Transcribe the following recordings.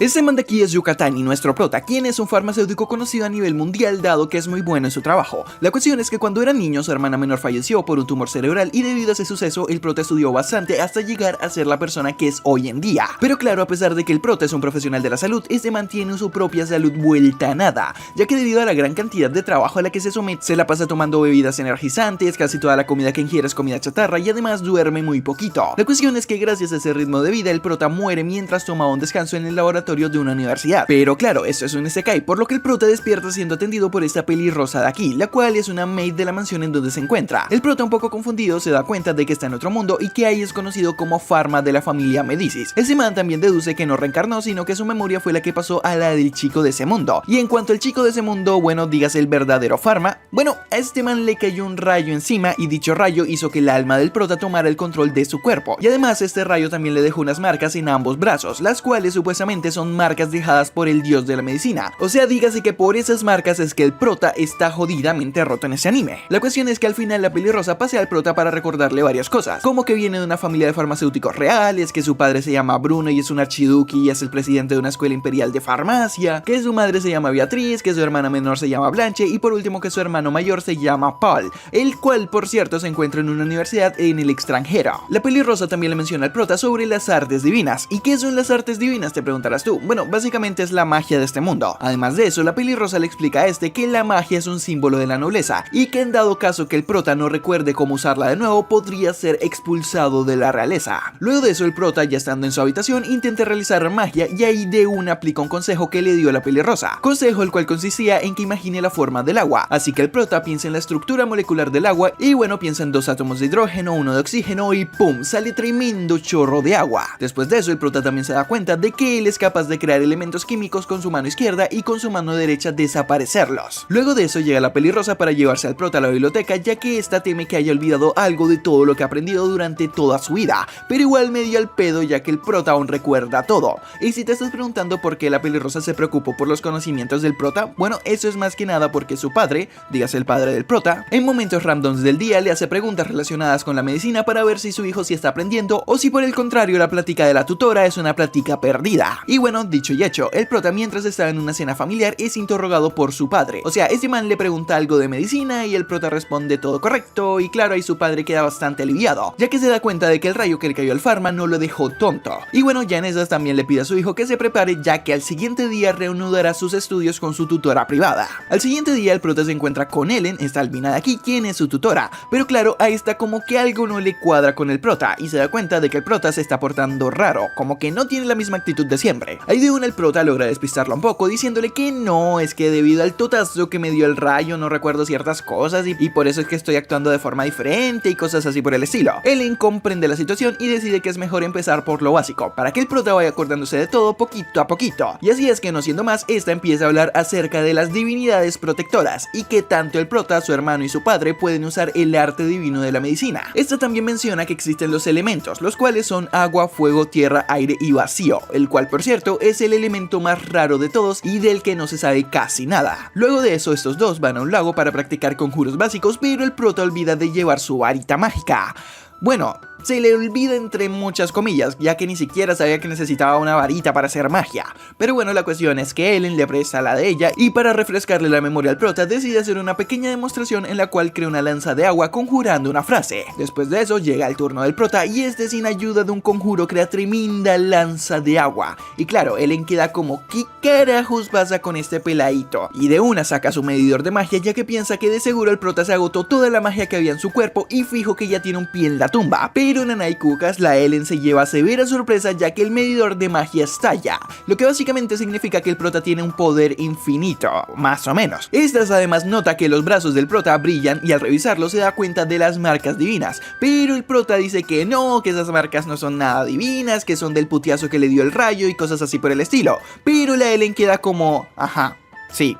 Este man de aquí es Yucatán y nuestro prota, quien es un farmacéutico conocido a nivel mundial dado que es muy bueno en su trabajo. La cuestión es que cuando era niño su hermana menor falleció por un tumor cerebral y debido a ese suceso el prota estudió bastante hasta llegar a ser la persona que es hoy en día. Pero claro, a pesar de que el prota es un profesional de la salud, este mantiene su propia salud vuelta a nada, ya que debido a la gran cantidad de trabajo a la que se somete, se la pasa tomando bebidas energizantes, casi toda la comida que ingiere es comida chatarra y además duerme muy poquito. La cuestión es que gracias a ese ritmo de vida el prota muere mientras tomaba un descanso en el laboratorio de una universidad. Pero claro, esto es un isekai, por lo que el prota despierta siendo atendido por esta pelirrosa de aquí, la cual es una maid de la mansión en donde se encuentra. El prota, un poco confundido, se da cuenta de que está en otro mundo y que ahí es conocido como Pharma de la familia Medicis. Ese man también deduce que no reencarnó, sino que su memoria fue la que pasó a la del chico de ese mundo. Y en cuanto al chico de ese mundo, bueno, dígase el verdadero Pharma, bueno, a este man le cayó un rayo encima y dicho rayo hizo que el alma del prota tomara el control de su cuerpo. Y además este rayo también le dejó unas marcas en ambos brazos, las cuales supuestamente son marcas dejadas por el dios de la medicina. O sea, dígase que por esas marcas es que el prota está jodidamente roto en ese anime. La cuestión es que al final la pelirrosa pasea al prota para recordarle varias cosas, como que viene de una familia de farmacéuticos reales, que su padre se llama Bruno y es un archiduque y es el presidente de una escuela imperial de farmacia, que su madre se llama Beatriz, que su hermana menor se llama Blanche y por último que su hermano mayor se llama Paul, el cual por cierto se encuentra en una universidad en el extranjero. La pelirrosa también le menciona al prota sobre las artes divinas. ¿Y qué son las artes divinas?, te preguntarás tú. Bueno, básicamente es la magia de este mundo. Además de eso, la pelirrosa le explica a este que la magia es un símbolo de la nobleza y que en dado caso que el prota no recuerde cómo usarla de nuevo, podría ser expulsado de la realeza. Luego de eso, el prota, ya estando en su habitación, intenta realizar magia y ahí de una aplica un consejo que le dio la pelirrosa. Consejo el cual consistía en que imagine la forma del agua. Así que el prota piensa en la estructura molecular del agua y bueno, piensa en 2 átomos de hidrógeno, 1 de oxígeno y ¡pum!, sale tremendo chorro de agua. Después de eso, el prota también se da cuenta de que él es capaz de crear elementos químicos con su mano izquierda y con su mano derecha desaparecerlos. Luego de eso llega la pelirrosa para llevarse al prota a la biblioteca, ya que esta teme que haya olvidado algo de todo lo que ha aprendido durante toda su vida, pero igual medio al pedo ya que el prota aún recuerda todo. Y si te estás preguntando por qué la pelirrosa se preocupó por los conocimientos del prota, bueno, eso es más que nada porque su padre, dígase el padre del prota, en momentos randoms del día le hace preguntas relacionadas con la medicina para ver si su hijo sí está aprendiendo o si por el contrario la plática de la tutora es una plática perdida. Y bueno, dicho y hecho, el prota mientras está en una cena familiar es interrogado por su padre. O sea, este man le pregunta algo de medicina y el prota responde todo correcto y claro, ahí su padre queda bastante aliviado, ya que se da cuenta de que el rayo que le cayó al Pharma no lo dejó tonto. Y bueno, ya en esas también le pide a su hijo que se prepare, ya que al siguiente día reanudará sus estudios con su tutora privada. Al siguiente día el prota se encuentra con Ellen, esta albina de aquí, quien es su tutora, pero claro, ahí está como que algo no le cuadra con el prota y se da cuenta de que el prota se está portando raro, como que no tiene la misma actitud de siempre. Ahí de una el prota logra despistarlo un poco diciéndole que no, es que debido al totazo que me dio el rayo no recuerdo ciertas cosas y por eso es que estoy actuando de forma diferente y cosas así por el estilo. Ellen comprende la situación y decide que es mejor empezar por lo básico, para que el prota vaya acordándose de todo poquito a poquito. Y así es que no siendo más, esta empieza a hablar acerca de las divinidades protectoras y que tanto el prota, su hermano y su padre pueden usar el arte divino de la medicina. Esta también menciona que existen los elementos, los cuales son agua, fuego, tierra, aire y vacío, el cual por cierto es el elemento más raro de todos y del que no se sabe casi nada. Luego de eso estos dos van a un lago para practicar conjuros básicos, pero el prota olvida de llevar su varita mágica. Bueno, se le olvida entre muchas comillas, ya que ni siquiera sabía que necesitaba una varita para hacer magia. Pero bueno, la cuestión es que Ellen le presta la de ella y para refrescarle la memoria al prota decide hacer una pequeña demostración en la cual crea una lanza de agua conjurando una frase. Después de eso llega el turno del prota y este sin ayuda de un conjuro crea tremenda lanza de agua. Y claro, Ellen queda como ¿qué carajos pasa con este peladito? Y de una saca su medidor de magia ya que piensa que de seguro el prota se agotó toda la magia que había en su cuerpo y fijo que ya tiene un pie en la tumba. Pero nanay cucas, la Ellen se lleva severa sorpresa ya que el medidor de magia estalla, lo que básicamente significa que el prota tiene un poder infinito, más o menos. Estas además nota que los brazos del prota brillan y al revisarlo se da cuenta de las marcas divinas, pero el prota dice que no, que esas marcas no son nada divinas, que son del putiazo que le dio el rayo y cosas así por el estilo. Pero la Ellen queda como, ajá, sí.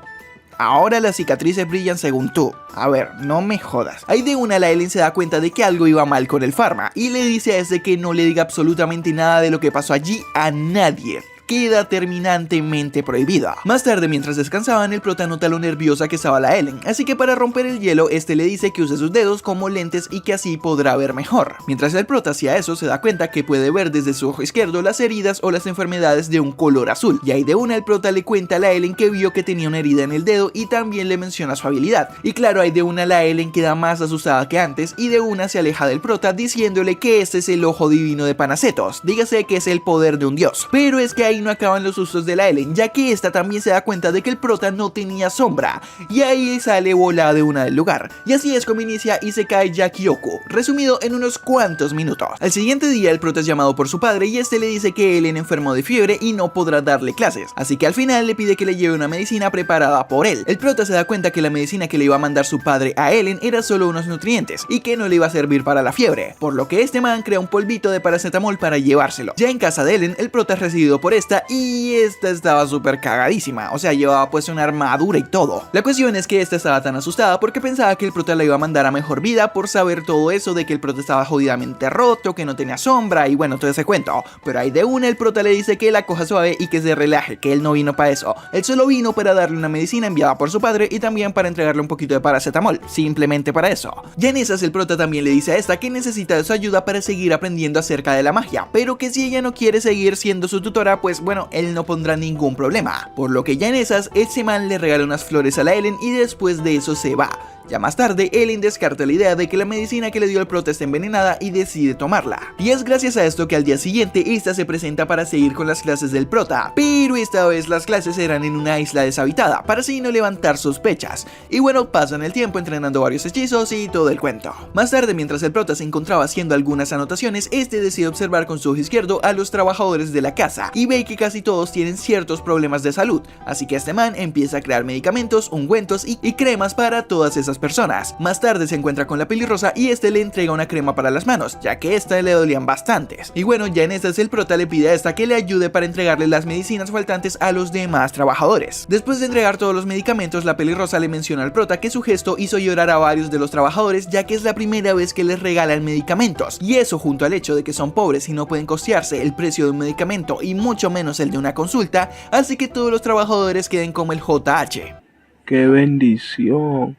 Ahora las cicatrices brillan según tú. A ver, no me jodas. Ahí de una la Ellen se da cuenta de que algo iba mal con el Pharma y le dice a ese que no le diga absolutamente nada de lo que pasó allí a nadie. queda terminantemente prohibida. Más tarde, mientras descansaban, el prota nota lo nerviosa que estaba la Ellen, así que para romper el hielo, este le dice que use sus dedos como lentes y que así podrá ver mejor. Mientras el prota hacía eso, se da cuenta que puede ver desde su ojo izquierdo las heridas o las enfermedades de un color azul, y ahí de una el prota le cuenta a la Ellen que vio que tenía una herida en el dedo y también le menciona su habilidad. Y claro, ahí de una la Ellen queda más asustada que antes y de una se aleja del prota diciéndole que este es el ojo divino de Panacetos, dígase que es el poder de un dios. Pero es que ahí no acaban los sustos de la Ellen, ya que esta también se da cuenta de que el prota no tenía sombra, y ahí sale volada de una del lugar. Y así es como inicia Isekai Yakioku, resumido en unos cuantos minutos. Al siguiente día el prota es llamado por su padre y este le dice que Ellen enfermó de fiebre y no podrá darle clases, así que al final le pide que le lleve una medicina preparada por él. El prota se da cuenta que la medicina que le iba a mandar su padre a Ellen era solo unos nutrientes y que no le iba a servir para la fiebre, por lo que este man crea un polvito de paracetamol para llevárselo. Ya en casa de Ellen, el prota es recibido por esta y esta estaba súper cagadísima, o sea, llevaba pues una armadura y todo. La cuestión es que esta estaba tan asustada porque pensaba que el prota la iba a mandar a mejor vida por saber todo eso de que el prota estaba jodidamente roto, que no tenía sombra y bueno, todo ese cuento. Pero ahí de una el prota le dice que la coja suave y que se relaje, que él no vino para eso. Él solo vino para darle una medicina enviada por su padre y también para entregarle un poquito de paracetamol, simplemente para eso. Ya en esas el prota también le dice a esta que necesita de su ayuda para seguir aprendiendo acerca de la magia, pero que si ella no quiere seguir siendo su tutora, pues bueno, él no pondrá ningún problema. Por lo que ya en esas, ese man le regala unas flores a la Ellen y después de eso se va. Ya más tarde, Ellen descarta la idea de que la medicina que le dio el prota está envenenada y decide tomarla. Y es gracias a esto que al día siguiente esta se presenta para seguir con las clases del prota, pero esta vez las clases eran en una isla deshabitada, para así no levantar sospechas. Y bueno, pasan el tiempo entrenando varios hechizos y todo el cuento. Más tarde, mientras el prota se encontraba haciendo algunas anotaciones, este decide observar con su ojo izquierdo a los trabajadores de la casa y ve que casi todos tienen ciertos problemas de salud, así que este man empieza a crear medicamentos, ungüentos y cremas para todas esas personas. Más tarde se encuentra con la pelirrosa y este le entrega una crema para las manos, ya que a esta le dolían bastantes. Y bueno, ya en estas el prota le pide a esta que le ayude para entregarle las medicinas faltantes a los demás trabajadores. Después de entregar todos los medicamentos, la pelirrosa le menciona al prota que su gesto hizo llorar a varios de los trabajadores, ya que es la primera vez que les regalan medicamentos, y eso junto al hecho de que son pobres y no pueden costearse el precio de un medicamento y mucho menos el de una consulta, hace que todos los trabajadores queden como el JH. ¡Qué bendición!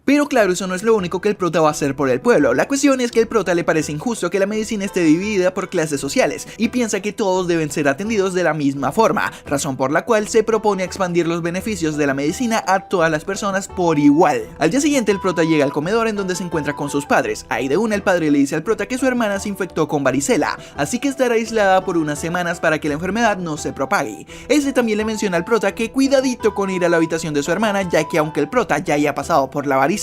Pero claro, eso no es lo único que el prota va a hacer por el pueblo. La cuestión es que al prota le parece injusto que la medicina esté dividida por clases sociales y piensa que todos deben ser atendidos de la misma forma, razón por la cual se propone expandir los beneficios de la medicina a todas las personas por igual. Al día siguiente el prota llega al comedor en donde se encuentra con sus padres. Ahí de una el padre le dice al prota que su hermana se infectó con varicela, así que estará aislada por unas semanas para que la enfermedad no se propague. Este también le menciona al prota que cuidadito con ir a la habitación de su hermana, ya que aunque el prota ya haya pasado por la varicela,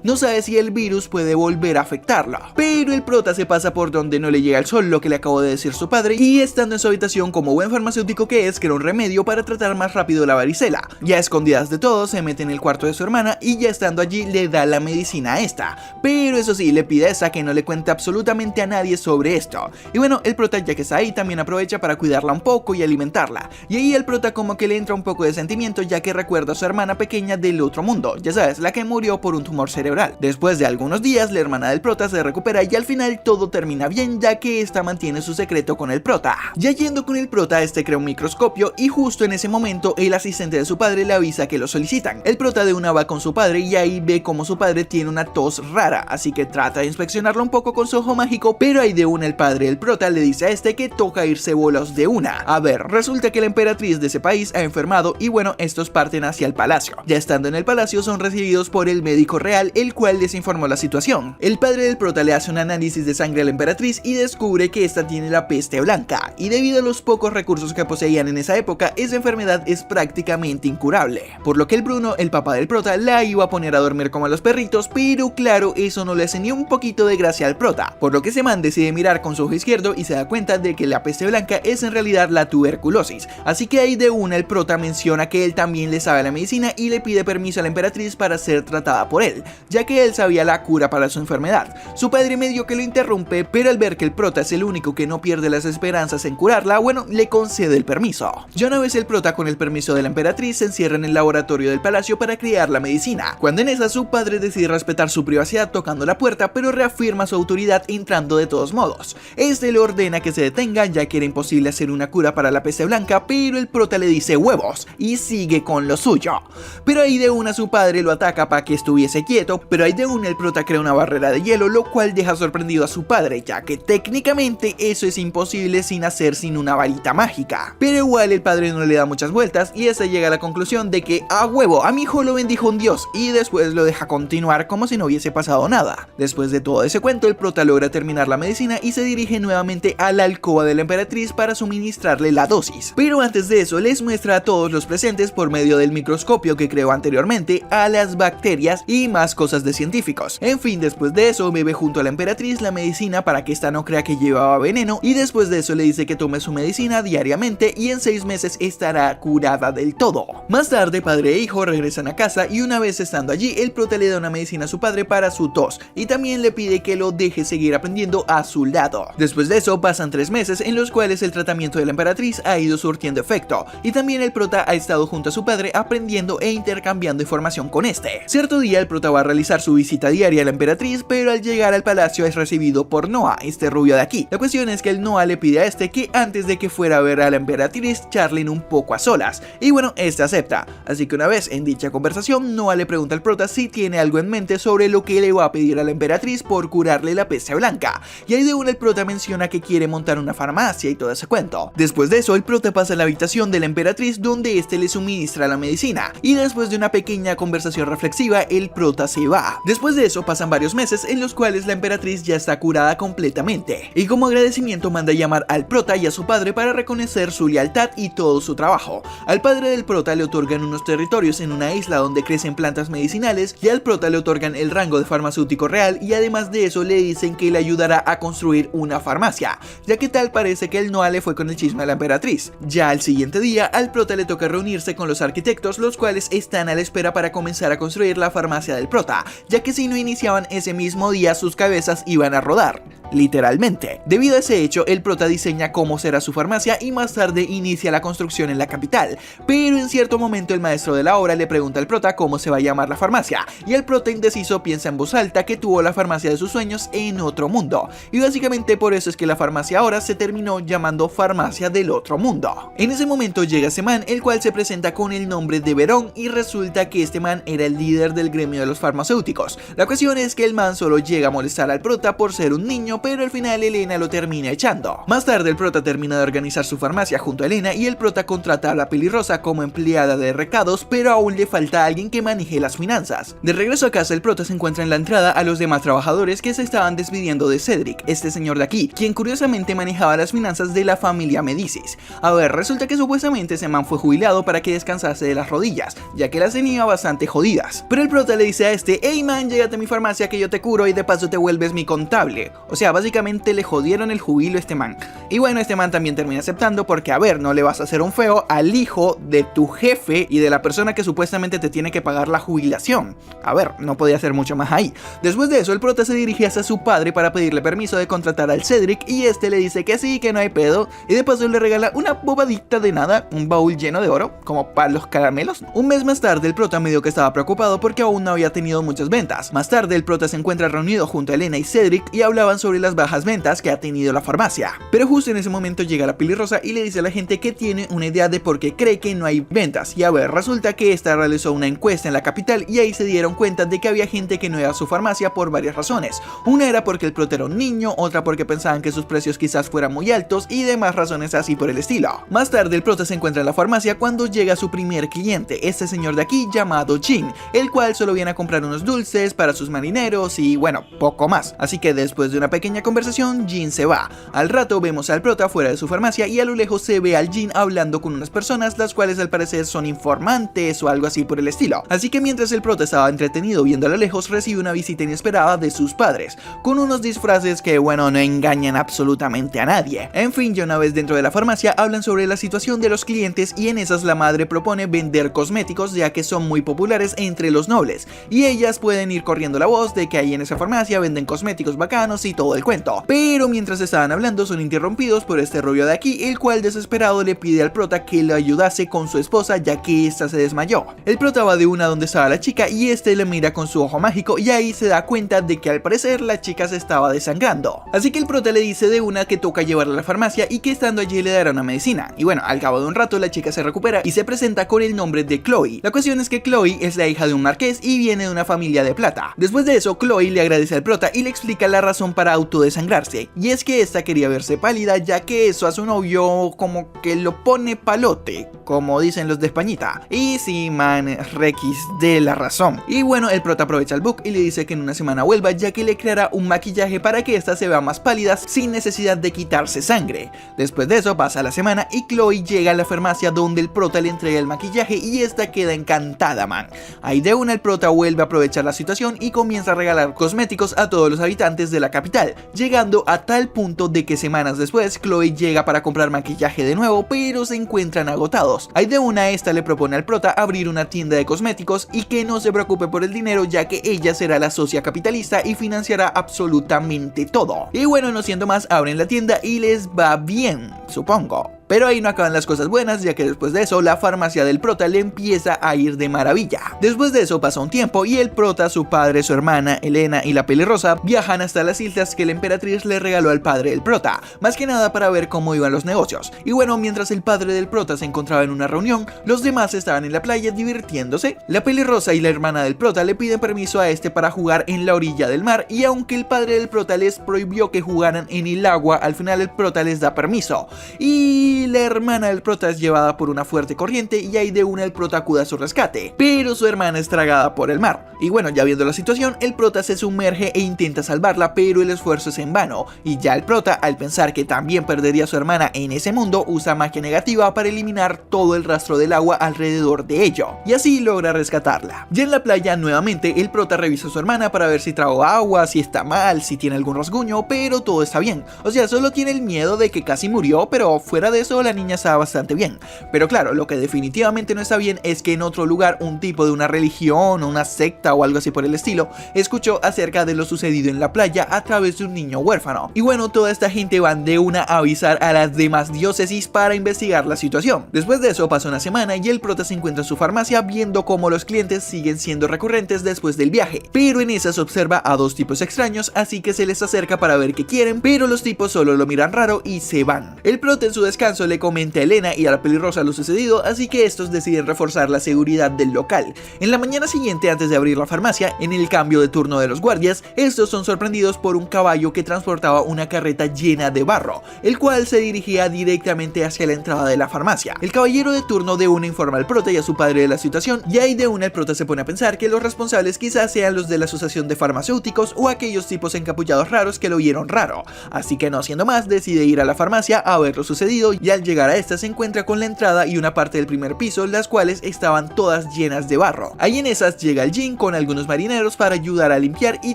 no sabe si el virus puede volver a afectarla. Pero el prota se pasa por donde no le llega el sol, lo que le acabó de decir su padre, y estando en su habitación como buen farmacéutico que es, crea un remedio para tratar más rápido la varicela. Ya escondidas de todos, se mete en el cuarto de su hermana y ya estando allí le da la medicina a esta. Pero eso sí, le pide a esta que no le cuente absolutamente a nadie sobre esto. Y bueno, el prota ya que está ahí también aprovecha para cuidarla un poco y alimentarla. Y ahí el prota como que le entra un poco de sentimiento, ya que recuerda a su hermana pequeña del otro mundo, ya sabes, la que murió por un tumor cerebral. Después de algunos días, la hermana del prota se recupera y al final todo termina bien, ya que esta mantiene su secreto con el prota. Ya yendo con el prota, este crea un microscopio y justo en ese momento el asistente de su padre le avisa que lo solicitan. El prota de una va con su padre y ahí ve como su padre tiene una tos rara, así que trata de inspeccionarlo un poco con su ojo mágico, pero ahí de una el padre del prota le dice a este que toca irse bolos de una. A ver, resulta que la emperatriz de ese país ha enfermado y bueno, estos parten hacia el palacio. Ya estando en el palacio son recibidos por el médico real, el cual les informó la situación. El padre del prota le hace un análisis de sangre a la emperatriz y descubre que esta tiene la peste blanca, y debido a los pocos recursos que poseían en esa época, esa enfermedad es prácticamente incurable. Por lo que el Bruno, el papá del prota, la iba a poner a dormir como a los perritos, pero claro, eso no le hace ni un poquito de gracia al prota, por lo que ese man decide mirar con su ojo izquierdo y se da cuenta de que la peste blanca es en realidad la tuberculosis, así que ahí de una el prota menciona que él también le sabe la medicina y le pide permiso a la emperatriz para ser tratada por él, ya que él sabía la cura para su enfermedad. Su padre medio que lo interrumpe, pero al ver que el prota es el único que no pierde las esperanzas en curarla, bueno, le concede el permiso. Ya una vez el prota con el permiso de la emperatriz se encierra en el laboratorio del palacio para crear la medicina, cuando en esa su padre decide respetar su privacidad tocando la puerta, pero reafirma su autoridad entrando de todos modos. Este le ordena que se detenga, ya que era imposible hacer una cura para la peste blanca, pero el prota le dice huevos y sigue con lo suyo. Pero ahí de una su padre lo ataca para que estuviese quieto, pero ahí de una el prota crea una barrera de hielo, lo cual deja sorprendido a su padre, ya que técnicamente eso es imposible sin hacer sin una varita mágica. Pero igual el padre no le da muchas vueltas y este llega a la conclusión de que a huevo, a mi hijo lo bendijo un dios, y después lo deja continuar como si no hubiese pasado nada. Después de todo ese cuento, el prota logra terminar la medicina y se dirige nuevamente a la alcoba de la emperatriz para suministrarle la dosis. Pero antes de eso les muestra a todos los presentes por medio del microscopio que creó anteriormente a las bacterias y más cosas de científicos. En fin, después de eso bebe junto a la emperatriz la medicina para que esta no crea que llevaba veneno, y después de eso le dice que tome su medicina diariamente y en 6 meses estará curada del todo. Más tarde padre e hijo regresan a casa y una vez estando allí el prota le da una medicina a su padre para su tos y también le pide que lo deje seguir aprendiendo a su lado. Después de eso pasan 3 meses en los cuales el tratamiento de la emperatriz ha ido surtiendo efecto y también el prota ha estado junto a su padre aprendiendo e intercambiando información con este. Cierto día el prota va a realizar su visita diaria a la emperatriz, pero al llegar al palacio es recibido por Noah, este rubio de aquí. La cuestión es que el Noah le pide a este que antes de que fuera a ver a la emperatriz charlen un poco a solas, y bueno, este acepta. Así que una vez en dicha conversación, Noah le pregunta al prota si tiene algo en mente sobre lo que le va a pedir a la emperatriz por curarle la peste blanca, y ahí de una el prota menciona que quiere montar una farmacia y todo ese cuento. Después de eso el prota pasa a la habitación de la emperatriz donde este le suministra la medicina, y después de una pequeña conversación reflexiva el prota se va. Después de eso pasan varios meses en los cuales la emperatriz ya está curada completamente, y como agradecimiento manda llamar al prota y a su padre para reconocer su lealtad y todo su trabajo. Al padre del prota le otorgan unos territorios en una isla donde crecen plantas medicinales, y al prota le otorgan el rango de farmacéutico real, y además de eso le dicen que le ayudará a construir una farmacia, ya que tal parece que el Noah le fue con el chisme a la emperatriz. Ya al siguiente día al prota le toca reunirse con los arquitectos, los cuales están a la espera para comenzar a construir la farmacia del prota, ya que si no iniciaban ese mismo día sus cabezas iban a rodar, literalmente. Debido a ese hecho el prota diseña cómo será su farmacia y más tarde inicia la construcción en la capital, pero en cierto momento el maestro de la obra le pregunta al prota cómo se va a llamar la farmacia, y el prota indeciso piensa en voz alta que tuvo la farmacia de sus sueños en otro mundo, y básicamente por eso es que la farmacia ahora se terminó llamando Farmacia del Otro Mundo. En ese momento llega ese man, el cual se presenta con el nombre de Verón, y resulta que este man era el líder del gremio de los farmacéuticos. La cuestión es que el man solo llega a molestar al prota por ser un niño, pero al final Elena lo termina echando. Más tarde el prota termina de organizar su farmacia junto a Elena y el prota contrata a la pelirrosa como empleada de recados, pero aún le falta alguien que maneje las finanzas. De regreso a casa el prota se encuentra en la entrada a los demás trabajadores que se estaban despidiendo de Cedric, este señor de aquí, quien curiosamente manejaba las finanzas de la familia Medicis. A ver, resulta que supuestamente ese man fue jubilado para que descansase de las rodillas, ya que las tenía bastante jodidas. Pero el prota le dice a este: hey man, llégate a mi farmacia que yo te curo y de paso te vuelves mi contable. O sea, básicamente le jodieron el jubilo a este man. Y bueno, este man también termina aceptando porque, a ver, no le vas a hacer un feo al hijo de tu jefe y de la persona que supuestamente te tiene que pagar la jubilación. A ver, no podía hacer mucho más ahí. Después de eso, el prota se dirige hacia su padre para pedirle permiso de contratar al Cedric, y este le dice que sí, que no hay pedo, y de paso le regala una bobadita de nada, un baúl lleno de oro, como para los caramelos. Un mes más tarde, el prota medio que estaba preocupado porque aún no había tenido muchas ventas. Más tarde, el prota se encuentra reunido junto a Elena y Cedric y hablaban sobre las bajas ventas que ha tenido la farmacia. Pero justo en ese momento llega la pelirrosa y le dice a la gente que tiene una idea de por qué cree que no hay ventas. Y a ver, resulta que esta realizó una encuesta en la capital y ahí se dieron cuenta de que había gente que no iba a su farmacia por varias razones. Una era porque el prota era un niño, otra porque pensaban que sus precios quizás fueran muy altos y demás razones así por el estilo. Más tarde el prota se encuentra en la farmacia cuando llega su primer cliente, este señor de aquí llamado Jin, el cual solo viene a comprar unos dulces para sus marineros y bueno, poco más. Así que después de una pequeña pequeña conversación, Jin se va. Al rato vemos al prota fuera de su farmacia y a lo lejos se ve al Jin hablando con unas personas, las cuales al parecer son informantes o algo así por el estilo. Así que mientras el prota estaba entretenido viendo a lo lejos, recibe una visita inesperada de sus padres, con unos disfraces que bueno, no engañan absolutamente a nadie. En fin, ya una vez dentro de la farmacia hablan sobre la situación de los clientes y en esas la madre propone vender cosméticos ya que son muy populares entre los nobles y ellas pueden ir corriendo la voz de que ahí en esa farmacia venden cosméticos bacanos y todo el cuento. Pero mientras estaban hablando son interrumpidos por este rubio de aquí, el cual desesperado le pide al prota que lo ayudase con su esposa ya que esta se desmayó. El prota va de una donde estaba la chica y este le mira con su ojo mágico y ahí se da cuenta de que al parecer la chica se estaba desangrando. Así que el prota le dice de una que toca llevarla a la farmacia y que estando allí le dará una medicina. Y bueno, al cabo de un rato la chica se recupera y se presenta con el nombre de Chloe. La cuestión es que Chloe es la hija de un marqués y viene de una familia de plata. Después de eso, Chloe le agradece al prota y le explica la razón para autodesangrarse, y es que esta quería verse pálida ya que eso a su novio como que lo pone palote, como dicen los de Españita. Y sí, man, requis de la razón. Y bueno, el prota aprovecha el bug y le dice que en una semana vuelva ya que le creará un maquillaje para que esta se vea más pálida sin necesidad de quitarse sangre. Después de eso pasa la semana y Chloe llega a la farmacia donde el prota le entrega el maquillaje y esta queda encantada, man. Ahí de una el prota vuelve a aprovechar la situación y comienza a regalar cosméticos a todos los habitantes de la capital, llegando a tal punto de que semanas después Chloe llega para comprar maquillaje de nuevo, pero se encuentran agotados. Ahí de una esta le propone al prota abrir una tienda de cosméticos y que no se preocupe por el dinero ya que ella será la socia capitalista y financiará absolutamente todo. Y bueno, no siendo más, abren la tienda y les va bien, supongo. Pero ahí no acaban las cosas buenas, ya que después de eso la farmacia del prota le empieza a ir de maravilla. Después de eso pasa un tiempo y el prota, su padre, su hermana, Elena y la pelirrosa viajan hasta las islas que la emperatriz le regaló al padre del prota, más que nada para ver cómo iban los negocios. Y bueno, mientras el padre del prota se encontraba en una reunión, los demás estaban en la playa divirtiéndose. La pelirrosa y la hermana del prota le piden permiso a este para jugar en la orilla del mar, y aunque el padre del prota les prohibió que jugaran en el agua, al final el prota les da permiso. Y la hermana del prota es llevada por una fuerte corriente y ahí de una el prota acude a su rescate, pero su hermana es tragada por el mar. Y bueno, ya viendo la situación, el prota se sumerge e intenta salvarla, pero el esfuerzo es en vano, y ya el prota, al pensar que también perdería a su hermana en ese mundo, usa magia negativa para eliminar todo el rastro del agua alrededor de ello, y así logra rescatarla. Ya en la playa nuevamente el prota revisa a su hermana para ver si tragó agua, si está mal, si tiene algún rasguño, pero todo está bien. O sea, solo tiene el miedo de que casi murió, pero fuera de eso la niña estaba bastante bien. Pero claro, lo que definitivamente no está bien es que en otro lugar un tipo de una religión o una secta o algo así por el estilo escuchó acerca de lo sucedido en la playa a través de un niño huérfano. Y bueno, toda esta gente van de una a avisar a las demás diócesis para investigar la situación. Después de eso pasa una semana y el prota se encuentra en su farmacia viendo cómo los clientes siguen siendo recurrentes después del viaje, pero en esas observa a dos tipos extraños, así que se les acerca para ver qué quieren, pero los tipos solo lo miran raro y se van. El prota en su descanso le comenta a Elena y a la pelirrosa lo sucedido, así que estos deciden reforzar la seguridad del local. En la mañana siguiente, antes de abrir la farmacia, en el cambio de turno de los guardias, estos son sorprendidos por un caballo que transportaba una carreta llena de barro, el cual se dirigía directamente hacia la entrada de la farmacia. El caballero de turno de una informa al prota y a su padre de la situación, y ahí de una el prota se pone a pensar que los responsables quizás sean los de la asociación de farmacéuticos o aquellos tipos encapullados raros que lo vieron raro, así que no siendo más decide ir a la farmacia a ver lo sucedido, y al llegar a esta se encuentra con la entrada y una parte del primer piso, las cuales estaban todas llenas de barro. Ahí en esas llega el Jin con algunos marineros para ayudar a limpiar, y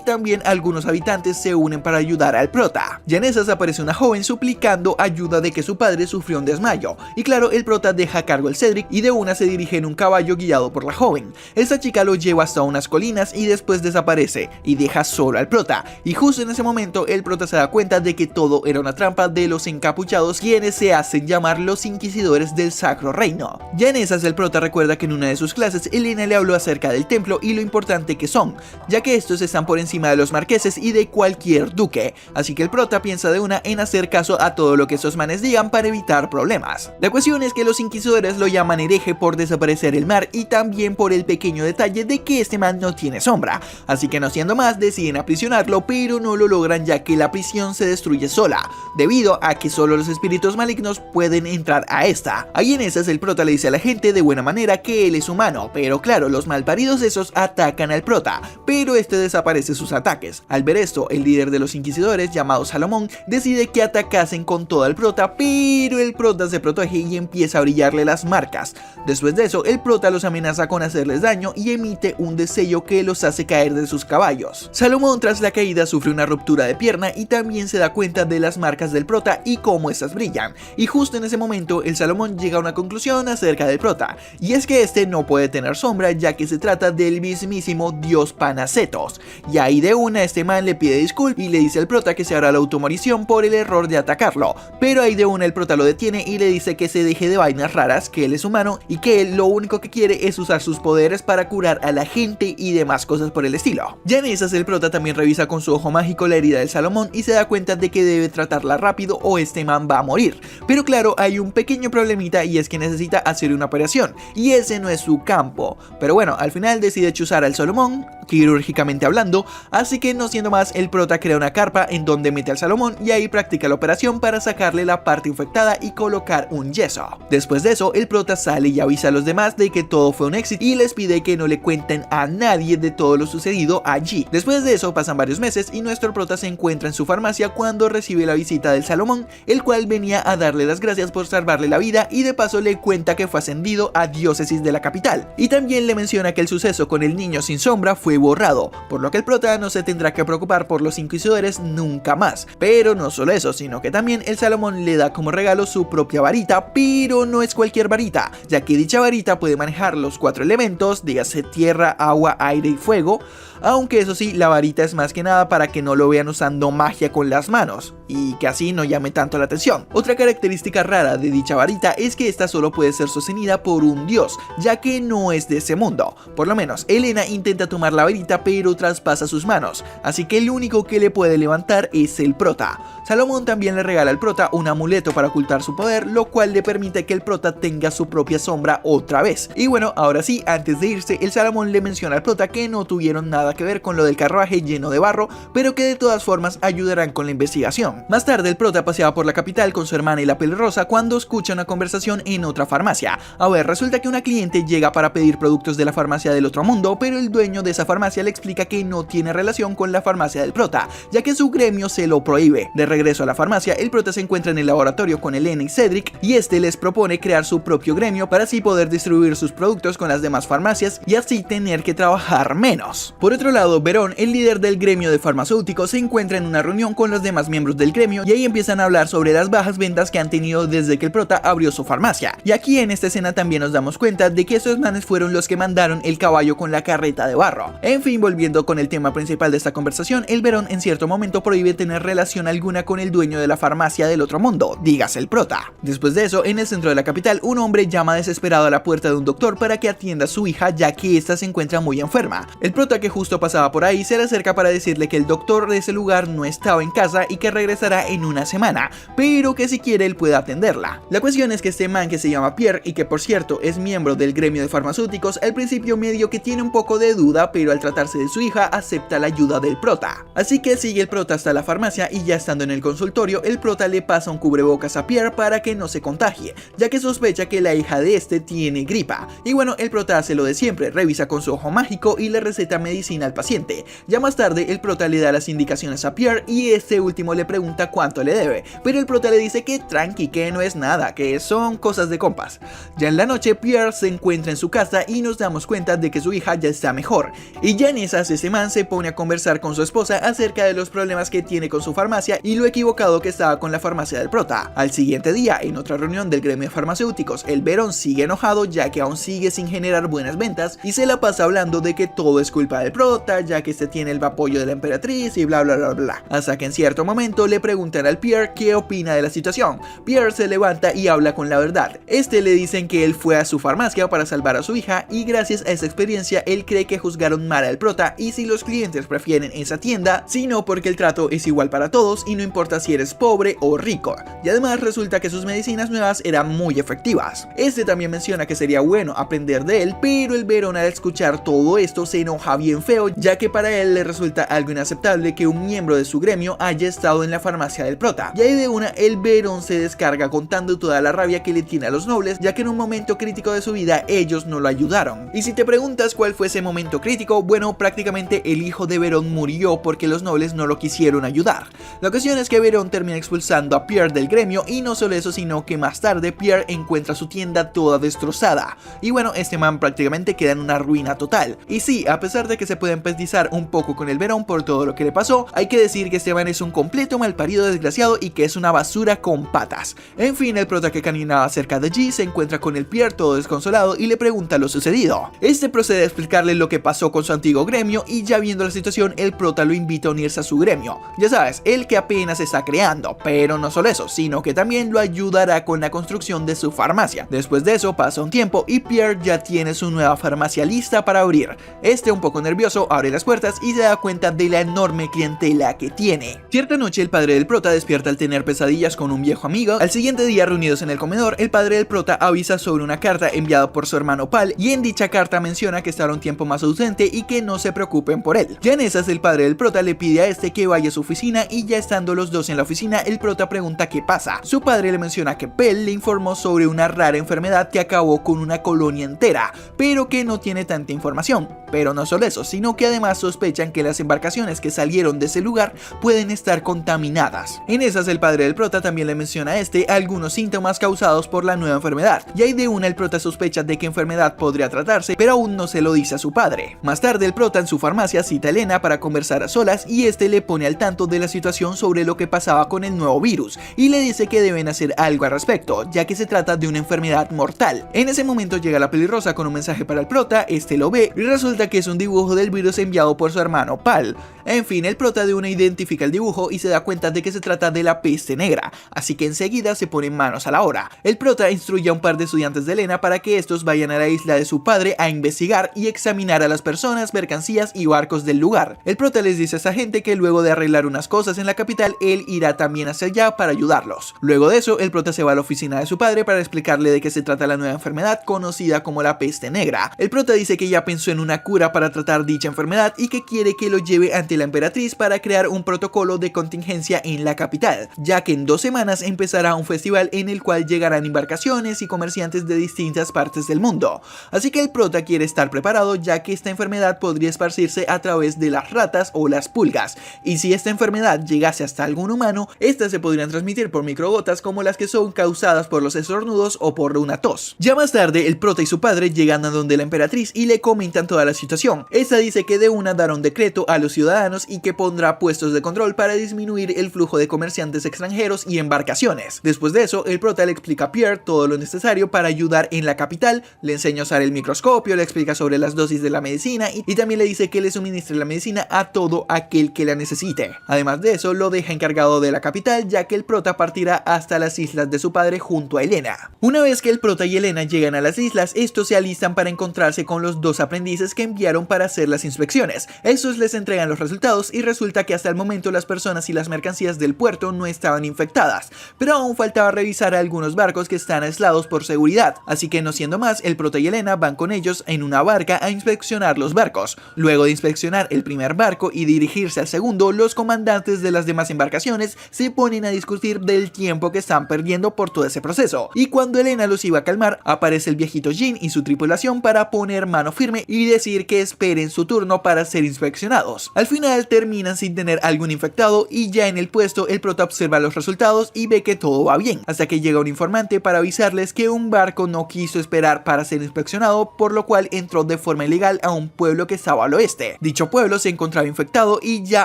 también algunos habitantes se unen para ayudar al prota. Ya en esas aparece una joven suplicando ayuda de que su padre sufrió un desmayo, y claro, el prota deja a cargo el Cedric y de una se dirige en un caballo guiado por la joven. Esta chica lo lleva hasta unas colinas y después desaparece y deja solo al prota, y justo en ese momento el prota se da cuenta de que todo era una trampa de los encapuchados, quienes se hacen llamar los inquisidores del Sacro Reino. Ya en esas el prota recuerda que en una de sus clases Elena le habló acerca del templo y lo importante que son, ya que estos están por encima de los marqueses y de cualquier duque, así que el prota piensa de una en hacer caso a todo lo que esos manes digan para evitar problemas. La cuestión es que los inquisidores lo llaman hereje por desaparecer el mar y también por el pequeño detalle de que este man no tiene sombra, así que no siendo más deciden aprisionarlo, pero no lo logran ya que la prisión se destruye sola, debido a que solo los espíritus malignos pueden entrar a esta. Ahí en esas el prota le dice a la gente de buena manera que él es humano, pero claro, los malparidos esos atacan al prota, pero este desaparece sus ataques. Al ver esto, el líder de los inquisidores, llamado Salomón, decide que atacasen con todo al prota, pero el prota se protege y empieza a brillarle las marcas. Después de eso, el prota los amenaza con hacerles daño y emite un destello que los hace caer de sus caballos. Salomón, tras la caída, sufre una ruptura de pierna y también se da cuenta de las marcas del prota y cómo estas brillan. Y justo en ese momento, el Salomón llega a una conclusión acerca del prota, y es que este no puede tener sombra, ya que se trata del mismísimo dios Panacetos. Y ahí de una este man le pide disculpas y le dice al prota que se hará la automorición por el error de atacarlo, pero ahí de una el prota lo detiene y le dice que se deje de vainas raras, que él es humano y que él lo único que quiere es usar sus poderes para curar a la gente y demás cosas por el estilo. Ya en esas el prota también revisa con su ojo mágico la herida del Salomón y se da cuenta de que debe tratarla rápido o este man va a morir. Pero claro, hay un pequeño problemita y es que necesita hacer una operación y ese no es su campo. Pero bueno, al final decide chuzar al Salomón, quirúrgicamente hablando, así que no siendo más, el prota crea una carpa en donde mete al Salomón y ahí practica la operación para sacarle la parte infectada y colocar un yeso. Después de eso, el prota sale y avisa a los demás de que todo fue un éxito y les pide que no le cuenten a nadie de todo lo sucedido allí. Después de eso pasan varios meses y nuestro prota se encuentra en su farmacia cuando recibe la visita del Salomón, el cual venía a darle las gracias por salvarle la vida y de paso le cuenta que fue ascendido a diócesis de la capital. Y también le menciona que el suceso con el niño sin sombra fue borrado, por lo que el prota no se tendrá que preocupar por los inquisidores nunca más. Pero no solo eso, sino que también el Salomón le da como regalo su propia varita, pero no es cualquier varita, ya que dicha varita puede manejar los 4 elementos, dígase tierra, agua, aire y fuego, aunque eso sí, la varita es más que nada para que no lo vean usando magia con las manos y que así no llame tanto la atención. Otra característica rara de dicha varita es que esta solo puede ser sostenida por un dios, ya que no es de ese mundo. Por lo menos, Helena intenta tomar la varita pero traspasa sus manos, así que el único que le puede levantar es el prota. Salomón también le regala al prota un amuleto para ocultar su poder, lo cual le permite que el prota tenga su propia sombra otra vez. Y bueno, ahora sí, antes de irse, el Salomón le menciona al prota que no tuvieron nada que ver con lo del carruaje lleno de barro, pero que de todas formas ayudarán con la investigación. Más tarde el prota paseaba por la capital con su hermana y la pelirrosa cuando escucha una conversación en otra farmacia. A ver, resulta que una cliente llega para pedir productos de la farmacia del otro mundo, pero el dueño de esa farmacia le explica que no tiene relación con la farmacia del prota, ya que su gremio se lo prohíbe. De regreso a la farmacia, el prota se encuentra en el laboratorio con Helena y Cedric y este les propone crear su propio gremio para así poder distribuir sus productos con las demás farmacias y así tener que trabajar menos. Por otro lado, Verón, el líder del gremio de farmacéuticos, se encuentra en una reunión con los demás miembros del gremio y ahí empiezan a hablar sobre las bajas ventas que han tenido desde que el prota abrió su farmacia. Y aquí en esta escena también nos damos cuenta de que esos manes fueron los que mandaron el caballo con la carreta de barro. En fin, volviendo con el tema principal de esta conversación, el Verón en cierto momento prohíbe tener relación alguna con el dueño de la farmacia del otro mundo, dígase el prota. Después de eso, en el centro de la capital, un hombre llama desesperado a la puerta de un doctor para que atienda a su hija, ya que ésta se encuentra muy enferma. El prota, que justo pasaba por ahí, se le acerca para decirle que el doctor de ese lugar no estaba en casa y que regresará en una semana, pero que si quiere él puede atenderla. La cuestión es que este man, que se llama Pierre y que por cierto es miembro del gremio de farmacéuticos, al principio medio que tiene un poco de duda, pero al tratarse de su hija acepta la ayuda del prota. Así que sigue el prota hasta la farmacia y ya estando en el consultorio, el prota le pasa un cubrebocas a Pierre para que no se contagie, ya que sospecha que la hija de este tiene gripa. Y bueno, el prota hace lo de siempre, revisa con su ojo mágico y le receta medicina al paciente. Ya más tarde, el prota le da las indicaciones a Pierre y este último le pregunta cuánto le debe, pero el prota le dice que tranqui, que no es nada, que son cosas de compas. Ya en la noche, Pierre se encuentra en su casa y nos damos cuenta de que su hija ya está mejor. Y ya en esas, ese man se pone a conversar con su esposa acerca de los problemas que tiene con su farmacia y lo equivocado que estaba con la farmacia del prota. Al siguiente día, en otra reunión del gremio de farmacéuticos, el Verón sigue enojado ya que aún sigue sin generar buenas ventas y se la pasa hablando de que todo es culpa del prota, ya que este tiene el apoyo de la emperatriz y bla bla bla bla. Hasta que en cierto momento le preguntan al Pierre qué opina de la situación. Pierre se levanta y habla con la verdad. Este le dicen que él fue a su farmacia para salvar a su hija y gracias a esa experiencia él cree que juzgaron mal al prota y si los clientes prefieren esa tienda, sino porque el trato es igual para todos y no importa si eres pobre o rico. Y además resulta que sus medicinas nuevas eran muy efectivas. Este también menciona que sería bueno aprender de él, pero el Verón al escuchar todo esto se enoja bien feo, ya que para él le resulta algo inaceptable que un miembro de su gremio haya estado en la farmacia del prota. Y ahí de una el Verón se descarga contando toda la rabia que le tiene a los nobles, ya que en un momento crítico de su vida ellos no lo ayudaron. Y si te preguntas cuál fue ese momento crítico, bueno, prácticamente el hijo de Verón murió porque los nobles no lo quisieron ayudar. La cuestión es que Verón termina expulsando a Pierre del gremio, y no solo eso, sino que más tarde Pierre encuentra su tienda toda destrozada. Y bueno, este man prácticamente queda en una ruina total. Y sí, a pesar de que se puede empatizar un poco con el Verón por todo lo que le pasó, hay que decir que este man es un completo malparido desgraciado y que es una basura con patas. En fin, el prota que caminaba cerca de G se encuentra con el Pierre todo desconsolado y le pregunta lo sucedido. Este procede a explicarle lo que pasó con su antiguo gremio, y ya viendo la situación el prota lo invita a unirse a su gremio. Ya sabes, el que apenas está creando, pero no solo eso, sino que también lo ayudará con la construcción de su farmacia. Después de eso pasa un tiempo y Pierre ya tiene su nueva farmacia lista para abrir. Este, un poco nervioso, abre las puertas y se da cuenta de la enorme clientela que tiene. Cierta noche el padre del prota despierta al tener pesadillas con un viejo amigo. Al siguiente día, reunidos en el comedor, el padre del prota avisa sobre una carta enviada por su hermano Pal, y en dicha carta menciona que estará un tiempo más ausente y que no se preocupen por él. Ya en esas, el padre del prota le pide a este que vaya a su oficina, y ya estando los dos en la oficina, el prota pregunta qué pasa. Su padre le menciona que Pell le informó sobre una rara enfermedad que acabó con una colonia entera, pero que no tiene tanta información. Pero no solo eso, sino que además sospechan que las embarcaciones que salieron de ese lugar pueden estar contaminadas. En esas, el padre del prota también le menciona a este algunos síntomas causados por la nueva enfermedad, y ahí de una el prota sospecha de qué enfermedad podría tratarse, pero aún no se lo dice a su padre. Más tarde, el prota en su farmacia cita a Elena para conversar a solas, y este le pone al tanto de la situación sobre lo que pasaba con el nuevo virus, y le dice que deben hacer algo al respecto, ya que se trata de una enfermedad mortal. En ese momento llega la pelirrosa con un mensaje para el prota, este lo ve y resulta que es un dibujo del virus enviado por su hermano Pal. En fin, el prota de una identifica el dibujo y se da cuenta de que se trata de la peste negra, así que enseguida se pone manos a la obra. El prota instruye a un par de estudiantes de Elena para que estos vayan a la isla de su padre a investigar y examinar a las personas, mercancías y barcos del lugar. El prota les dice a esa gente que luego de arreglar unas cosas en la capital, él irá también hacia allá para ayudarlos. Luego de eso, el prota se va a la oficina de su padre para explicarle de qué se trata la nueva enfermedad conocida como la peste negra. El prota dice que ya pensó en una cura para tratar dicha enfermedad y que quiere que lo lleve ante la emperatriz para crear un protocolo de contingencia en la capital, ya que en 2 semanas empezará un festival en el cual llegarán embarcaciones y comerciantes de distintas partes del mundo. Así que el prota quiere estar preparado, ya que esta enfermedad podría esparcirse a través de las ratas o las pulgas, y si esta enfermedad llegase hasta algún humano, estas se podrían transmitir por microgotas como las que son causadas por los estornudos o por una tos. Ya más tarde, el prota y su padre llegan a donde la emperatriz y le comentan toda la situación. Esta dice que de una dará un decreto a los ciudadanos y que pondrá puestos de control para disminuir el flujo de comerciantes extranjeros y embarcaciones. Después de eso, el prota le explica a Pierre todo lo necesario para ayudar en la capital, le enseña a usar el microscopio, le explica sobre las dosis de la medicina y también le dice que le suministre la medicina a todo aquel que la necesite. Además de eso, lo deja encargado de la capital, ya que el prota partirá hasta las islas de su padre junto a Elena. Una vez que el prota y Elena llegan a las islas, estos se alistan para encontrarse con los 2 aprendices que enviaron para hacer las inspecciones. Estos les entregan los resultados y resulta que hasta el momento las personas y las mercancías del puerto no estaban infectadas, pero aún faltaba revisar a algunos barcos que están aislados por seguridad, así que no siendo más, el prota y Elena van con ellos en una barca a inspeccionar los barcos. Luego de inspeccionar el primer barco y dirigirse al segundo, los comandantes de las demás embarcaciones se ponen a discutir del tiempo que están perdiendo por todo ese proceso, y cuando Elena los iba a calmar, aparece el viejito Jean y su tripulación para poner mano firme y decir que esperen su turno para ser inspeccionados. Al final terminan sin tener algún infectado y ya en el puesto el prota observa los resultados y ve que todo va bien, hasta que llega un informante para avisarles que un barco no quiso esperar para ser inspeccionado, por lo cual entró de forma ilegal a un pueblo que estaba al oeste. Dicho pueblo se encontraba infectado y ya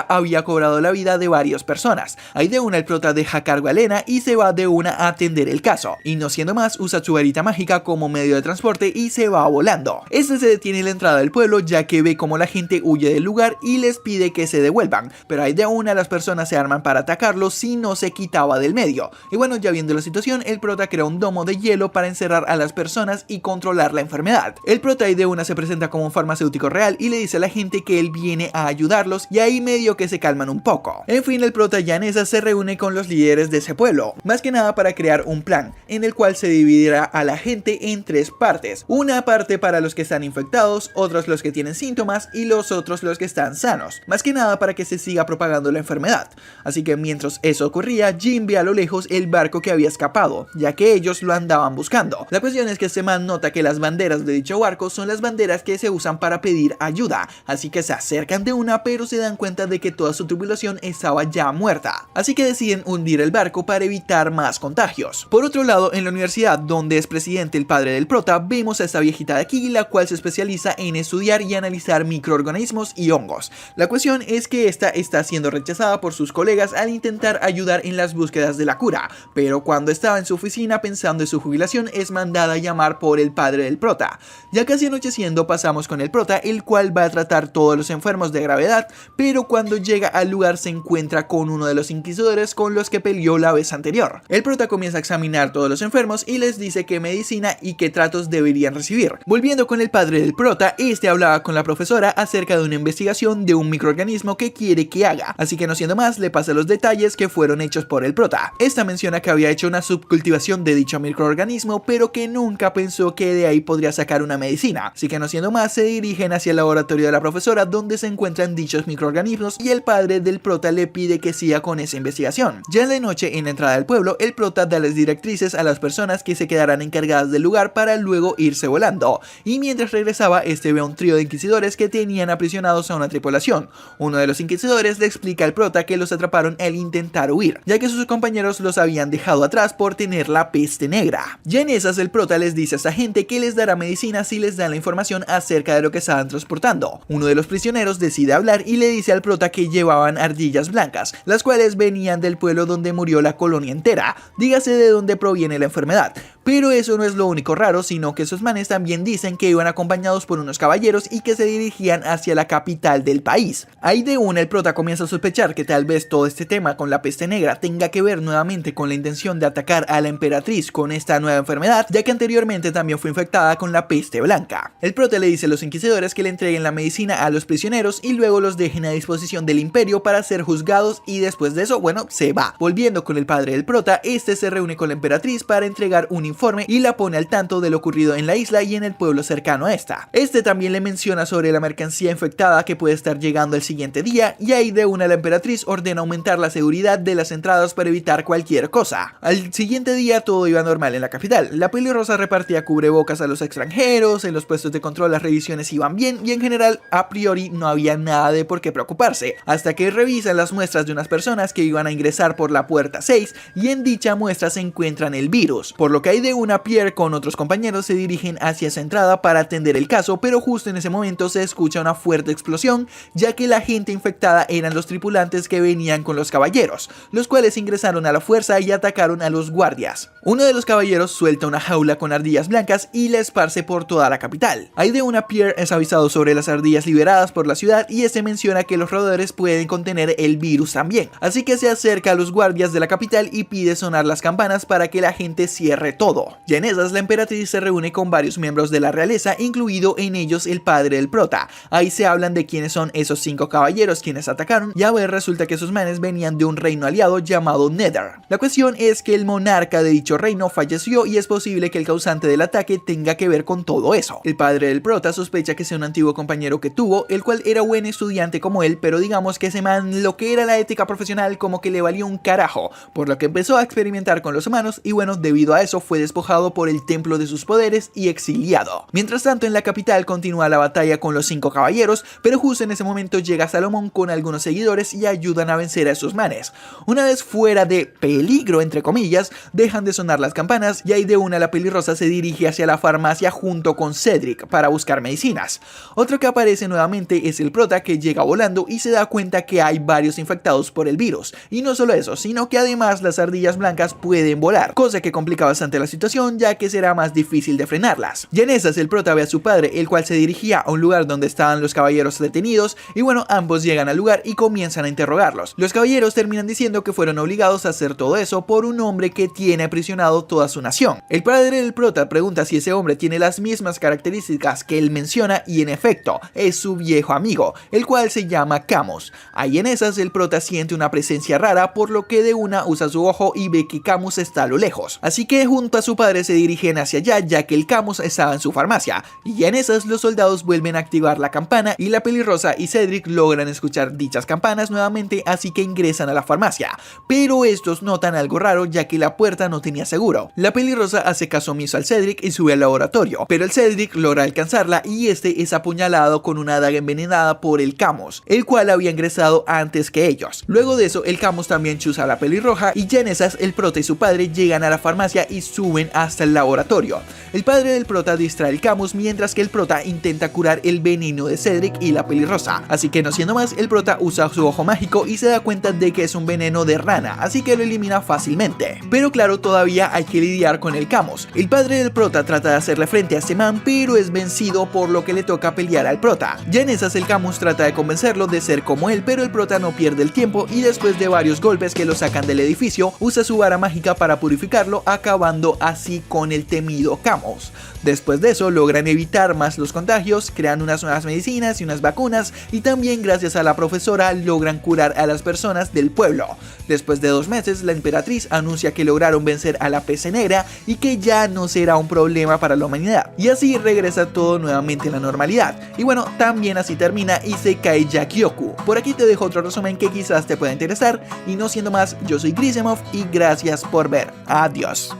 había cobrado la vida de varias personas. Ahí de una el prota deja a cargo a Elena y se va de una a atender el caso, y no siendo más usa su varita mágica como medio de transporte y se va volando. Este se detiene en la entrada del pueblo ya que ve como la gente huye del lugar y les pide que se devuelvan, pero ahí de una las personas se arman para atacarlo si no se quitaba del medio. Y bueno, ya viendo la situación, el prota crea un domo de hielo para encerrar a las personas y controlar la enfermedad. El prota ahí de una se presenta como un farmacéutico real y le dice a la gente que él viene a ayudarlos, y ahí medio que se calman un poco. En fin, el prota ya en esa se reúne con los líderes de ese pueblo, más que nada para crear un plan, en el cual se dividirá a la gente en 3 partes. Una parte para los que están infectados, otros los que tienen síntomas y los otros los que están sanos, más que nada para que se siga propagando la enfermedad. Así que mientras eso ocurría, Jim ve a lo lejos el el barco que había escapado, ya que ellos lo andaban buscando. La cuestión es que este man nota que las banderas de dicho barco son las banderas que se usan para pedir ayuda, así que se acercan de una, pero se dan cuenta de que toda su tripulación estaba ya muerta, así que deciden hundir el barco para evitar más contagios. Por otro lado, en la universidad donde es presidente el padre del prota, vemos a esta viejita de aquí, la cual se especializa en estudiar y analizar microorganismos y hongos. La cuestión es que esta está siendo rechazada por sus colegas al intentar ayudar en las búsquedas de la cura, pero cuando estaba en su oficina pensando en su jubilación es mandada a llamar por el padre del prota. Ya casi anocheciendo pasamos con el prota, el cual va a tratar todos los enfermos de gravedad, pero cuando llega al lugar se encuentra con uno de los inquisidores con los que peleó la vez anterior. El prota comienza a examinar todos los enfermos y les dice qué medicina y qué tratos deberían recibir. Volviendo con el padre del prota, este hablaba con la profesora acerca de una investigación de un microorganismo que quiere que haga, así que no siendo más le pasa los detalles que fueron hechos por el prota. Esta menciona que había hecho una subcultivación de dicho microorganismo, pero que nunca pensó que de ahí podría sacar una medicina, así que no siendo más se dirigen hacia el laboratorio de la profesora donde se encuentran dichos microorganismos y el padre del prota le pide que siga con esa investigación. Ya en la noche, en la entrada del pueblo, el prota da las directrices a las personas que se quedarán encargadas del lugar para luego irse volando, y mientras regresaba este ve a un trío de inquisidores que tenían aprisionados a una tripulación. Uno de los inquisidores le explica al prota que los atraparon al intentar huir, ya que sus compañeros los habían dejado atrás por tener la peste negra. Ya en esas el prota les dice a esta gente que les dará medicina si les dan la información acerca de lo que estaban transportando. Uno de los prisioneros decide hablar y le dice al prota que llevaban ardillas blancas, las cuales venían del pueblo donde murió la colonia entera, dígase de dónde proviene la enfermedad. Pero eso no es lo único raro, sino que esos manes también dicen que iban acompañados por unos caballeros y que se dirigían hacia la capital del país. Ahí de una el prota comienza a sospechar que tal vez todo este tema con la peste negra tenga que ver nuevamente con la intención de atacar a la emperatriz con esta nueva enfermedad, ya que anteriormente también fue infectada con la peste blanca. El prota le dice a los inquisidores que le entreguen la medicina a los prisioneros y luego los dejen a disposición del imperio para ser juzgados, y después de eso, bueno, se va. Volviendo con el padre del prota, este se reúne con la emperatriz para entregar un informe y la pone al tanto de lo ocurrido en la isla y en el pueblo cercano a esta. Este también le menciona sobre la mercancía infectada que puede estar llegando el siguiente día, y ahí de una la emperatriz ordena aumentar la seguridad de las entradas para evitar cualquier cosa. Al siguiente día todo iba normal en la capital. La pelirrosa repartía cubrebocas a los extranjeros, en los puestos de control las revisiones iban bien y en general a priori no había nada de por qué preocuparse, hasta que revisan las muestras de unas personas que iban a ingresar por la puerta 6 y en dicha muestra se encuentran el virus, por lo que ahí de una Pierre con otros compañeros se dirigen hacia esa entrada para atender el caso, pero justo en ese momento se escucha una fuerte explosión, ya que la gente infectada eran los tripulantes que venían con los caballeros, los cuales ingresaron a la fuerza y atacaron a los guardias. Uno de los caballeros suelta una jaula con ardillas blancas y la esparce por toda la capital. Ahí de una Pierre es avisado sobre las ardillas liberadas por la ciudad y este menciona que los roedores pueden contener el virus también, así que se acerca a los guardias de la capital y pide sonar las campanas para que la gente cierre todo. Ya en esas la emperatriz se reúne con varios miembros de la realeza, incluido en ellos el padre del prota. Ahí se hablan de quiénes son esos 5 caballeros quienes atacaron, y a ver resulta que esos manes venían de un reino aliado llamado Nether. La cuestión es que el monarca de dicho reino falleció y es posible que el causante del ataque tenga que ver con todo eso. El padre del prota sospecha que sea un antiguo compañero que tuvo, el cual era buen estudiante como él, pero digamos que ese man lo que era la ética profesional como que le valió un carajo, por lo que empezó a experimentar con los humanos y bueno, debido a eso fue despojado por el templo de sus poderes y exiliado. Mientras tanto en la capital continúa la batalla con los 5 caballeros, pero justo en ese momento llega Salomón con algunos seguidores y ayudan a vencer a esos manes. Una vez fuera de peligro entre comillas, dejan de sonar las campanas y ahí de una la pelirrosa se dirige hacia la farmacia junto con Cedric para buscar medicinas. Otro que aparece nuevamente es el prota, que llega volando y se da cuenta que hay varios infectados por el virus, y no solo eso, sino que además las ardillas blancas pueden volar, cosa que complica bastante la situación ya que será más difícil de frenarlas. Y en esas el prota ve a su padre, el cual se dirigía a un lugar donde estaban los caballeros detenidos, y bueno, ambos llegan al lugar y comienzan a interrogarlos. Los caballeros terminan diciendo que fueron obligados a hacer todo eso por un hombre que tiene aprisionado toda su nación. El padre del prota pregunta si ese hombre tiene las mismas características que él menciona, y en efecto es su viejo amigo, el cual se llama Camus. Ahí en esas el prota siente una presencia rara, por lo que de una usa su ojo y ve que Camus está a lo lejos, así que junto a su padre se dirigen hacia allá ya que el Camus estaba en su farmacia, y en esas los soldados vuelven a activar la campana y la pelirrosa y Cedric logran escuchar dichas campanas nuevamente, así que ingresan a la farmacia, pero estos notan algo raro ya que la puerta no tenía seguro. La pelirrosa hace caso omiso al Cedric y sube al laboratorio, pero el Cedric logra alcanzarla y este es apuñalado con una daga envenenada por el Camus, el cual había ingresado antes que ellos. Luego de eso el Camus también chuza a la pelirroja y ya en esas el prota y su padre llegan a la farmacia y suben hasta el laboratorio. El padre del prota distrae al Camus mientras que el prota intenta curar el veneno de Cedric y la pelirrosa, así que no siendo más el prota usa su ojo mágico y se da cuenta de que es un veneno de rana, así que lo elimina fácilmente. Pero claro, todavía hay que lidiar con el Camus. El padre del prota trata de hacerle frente a este man, pero es vencido, por lo que le toca pelear al prota. Ya en esas el Camus trata de convencerlo de ser como él, pero el prota no pierde el tiempo y después de varios golpes que lo sacan del edificio, usa su vara mágica para purificarlo, acabando así con el temido Camus. Después de eso logran evitar más los contagios, crean unas nuevas medicinas y unas vacunas, y también gracias a la profesora logran curar a las personas del pueblo. Después de 2 meses la emperatriz anuncia que lograron vencer a la peste negra y que ya no será un problema para la humanidad, y así regresa todo nuevamente a la normalidad. Y bueno, también así termina Isekai Yakyoku. Por aquí te dejo otro resumen que quizás te pueda interesar, y no siendo más, yo soy Grisemov y gracias por ver. Adiós.